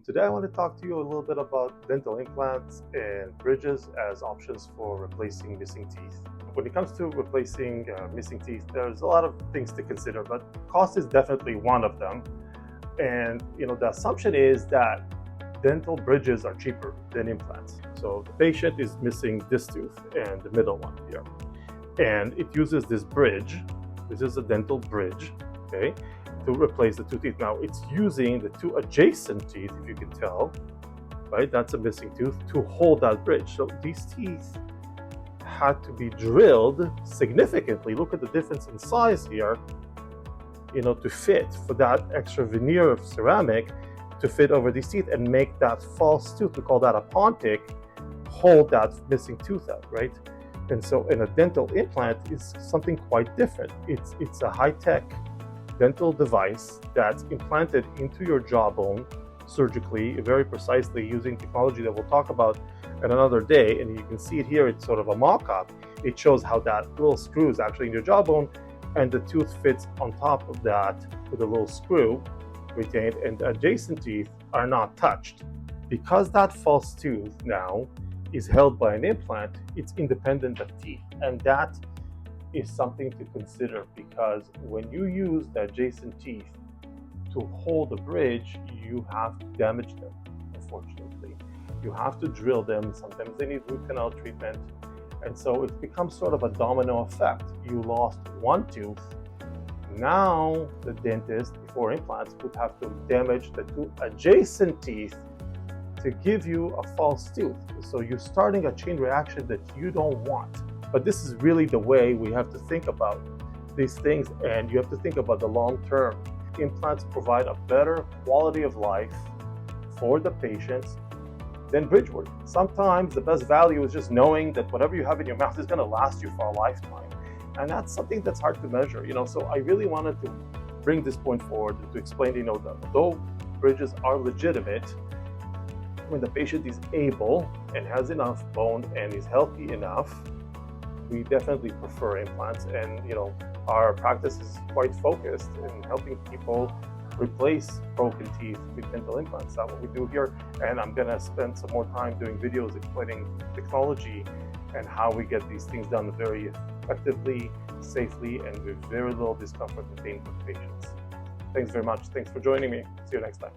Today I want to talk to you a little bit about dental implants and bridges as options for replacing missing teeth. When it comes to replacing missing teeth, there's a lot of things to consider, but cost is definitely one of them. And the assumption is that dental bridges are cheaper than implants. So the patient is missing this tooth and the middle one here, and it uses this bridge. This is a dental bridge, okay, to replace the two teeth. Now it's using the two adjacent teeth, if you can tell, right? That's a missing tooth to hold that bridge. So these teeth had to be drilled significantly. Look at the difference in size here, to fit for that extra veneer of ceramic to fit over these teeth and make that false tooth, we call that a pontic, hold that missing tooth out, right? And so in a dental implant is something quite different. It's a high-tech dental device that's implanted into your jawbone surgically, very precisely, using technology that we'll talk about in another day. And you can see it here, it's sort of a mock-up. It shows how that little screw is actually in your jawbone, and the tooth fits on top of that with a little screw retained, and the adjacent teeth are not touched. Because that false tooth now is held by an implant, it's independent of teeth, and that is something to consider, because when you use the adjacent teeth to hold the bridge, you have to damage them. Unfortunately, you have to drill them. Sometimes they need root canal treatment, and so it becomes sort of a domino effect. You lost one tooth, now the dentist, before implants, would have to damage the two adjacent teeth to give you a false tooth. So you're starting a chain reaction that you don't want. But this is really the way we have to think about these things, and you have to think about the long term. Implants provide a better quality of life for the patients than bridge work. Sometimes the best value is just knowing that whatever you have in your mouth is going to last you for a lifetime. And that's something that's hard to measure. So I really wanted to bring this point forward to explain, that though bridges are legitimate, when the patient is able and has enough bone and is healthy enough, we definitely prefer implants. And our practice is quite focused in helping people replace broken teeth with dental implants. That's what we do here, and I'm going to spend some more time doing videos explaining technology and how we get these things done very effectively, safely, and with very little discomfort and pain for the patients. Thanks very much. Thanks for joining me. See you next time.